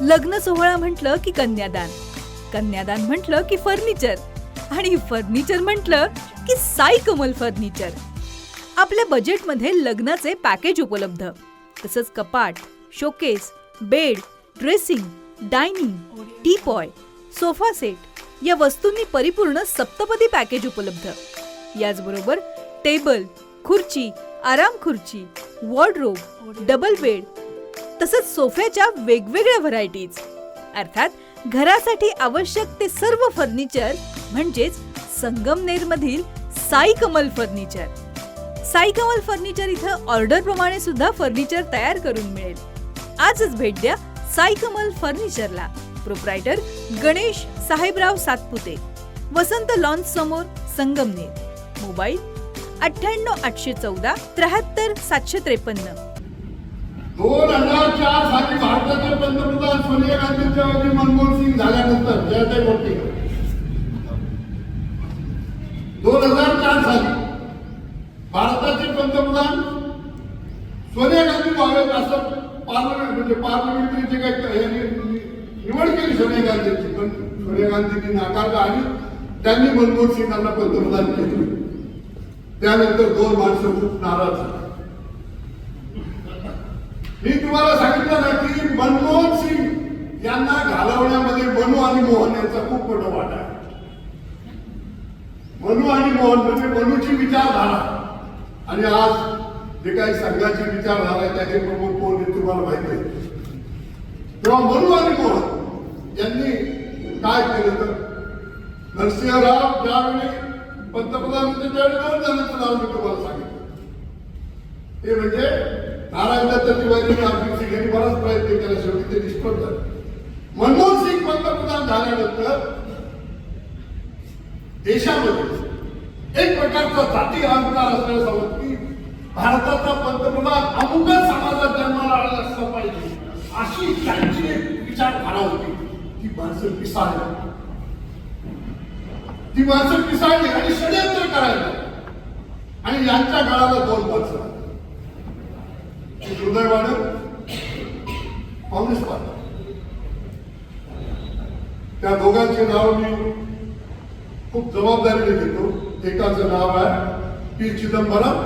लग्न सोहळा म्हटलं की कन्यादान, कन्यादान म्हटलं की फर्निचर आणि फर्निचर म्हटलं की साई कमल फर्निचर. आपल्या बजेटमध्ये लग्नाचे पॅकेज उपलब्ध, तसंच कपाट, showcase, bed, dressing, dining, teapoy, sofa set या वस्तूंनी परिपूर्ण सप्तपदी पॅकेज उपलब्ध. याचबरोबर टेबल, खुर्ची, आराम खुर्ची, वॉर्डरोब, डबल बेड तसंच सोफ्याच्या वेगवेगळ्या व्हरायटीज. अर्थात घरासाठी आवश्यक ते सर्व फर्निचर म्हणजेच संगमनेरमधील साई कमल फर्निचर. साई कमल फर्निचर इथं ऑर्डर प्रमाणे सुद्धा फर्निचर तयार करून मिळेल. आजच भेट द्या साई कमल फर्निचरला. प्रोप्रायटर गणेश साहेबराव सातपुते, वसंत लॉन्स समोर, संगमनेर. मोबाईल 98 814 73 753. 2004 साली भारताचे पंतप्रधान सोनिया गांधींच्या ऐवजी मनमोहन सिंग झाल्यानंतर जयताई बोलते 2004 साली भारताचे पंतप्रधान सोनिया गांधी व्हावेत असं पार्लमेंटरीचे काही निवड केली सोनिया गांधींची, पण सोनिया गांधींनी नाकारला आणि त्यांनी मनमोहन सिंगांना पंतप्रधान केले. त्यानंतर 2 माणसं खूप नाराज झाली. मी तुम्हाला सांगितलं ना की मनमोहन सिंग यांना घालवण्यामध्ये मनू आणि मोहन यांचा खूप मोठा वाटा आहे. मनू आणि मोहन म्हणजे मनूची विचारधारा आणि आज जे काही संघाची विचारधारा आहे त्याचे प्रमुख कोण हे तुम्हाला माहिती आहे. तेव्हा मनू आणि मोहन यांनी काय केलं तर नरसिंहराव ज्यावेळी पंतप्रधान होते त्यावेळी 2 जणांचं नाव मी तुम्हाला सांगितलं. ते म्हणजे नारायण दत्त तिवारी आणि अभिजित सिंग यांनी बराच प्रयत्न केला, शेवटी ते निष्फळ झाले. मनमोहन सिंग पंतप्रधान झाल्यानंतर देशामध्ये एक प्रकारचा जाती अहंकार असलेला समज की भारताचा पंतप्रधान अमुकच समाजात जन्माला आला असला पाहिजे अशी त्यांची एक विचारधारा होती. ती माणसं पिसाळली आणि षडयंत्र करायला आणि यांच्या गळाला 2 माणसं दुर्दैवाने काँग्रेस पार्टी. त्या दोघांचे नाव मी खूप जबाबदारीने घेतो. एकाचं नाव आहे पी चिदंबरम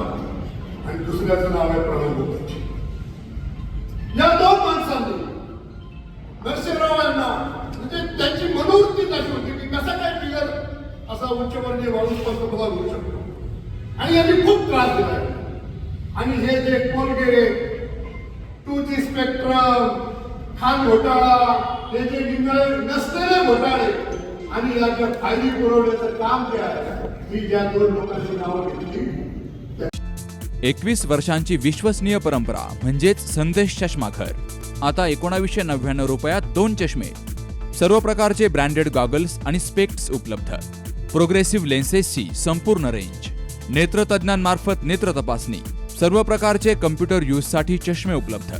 आणि दुसऱ्याचं नाव आहे प्रणब मुखर्जी. या 2 माणसांनी नरसिंहराव यांना म्हणजे त्यांची मनोवृत्ती कशी होती की कसा काय फिगर असा उच्चवर्णीय माणूस पंतप्रधान होऊ शकतो आणि यांनी खूप त्रास दिला. आणि हे जे कोलगे 2G स्पेक्ट्रम, खान घोटाळा, हे जे नसलेले घोटाळे आणि याच्या फायली पुरवण्याचं काम जे आहे, मी ज्या 2 लोकांची नावं घेतली. 21 वर्षांची विश्वसनीय परंपरा म्हणजेच संदेश चष्माघर. आता 1999 रुपयात 2 चष्मे, सर्व प्रकारचे ब्रँडेड गॉगल्स आणि स्पेक्ट्स उपलब्ध. प्रोग्रेसिव्ह लेन्सेसची संपूर्ण रेंज, नेत्रतज्ञांमार्फत नेत्र तपासणी, सर्व प्रकारचे कम्प्युटर यूजसाठी चष्मे उपलब्ध.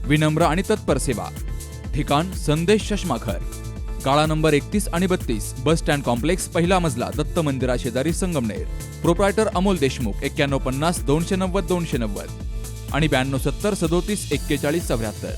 विनम्र आणि तत्पर सेवा. ठिकाण संदेश चष्माघर, गाळा नंबर 31 आणि 32, बस स्टँड कॉम्प्लेक्स, पहिला मजला, दत्त मंदिरा शेजारी, संगमनेर. प्रोप्रायटर अमोल देशमुख. 9150 290 290 आणि 9270 37 41 74.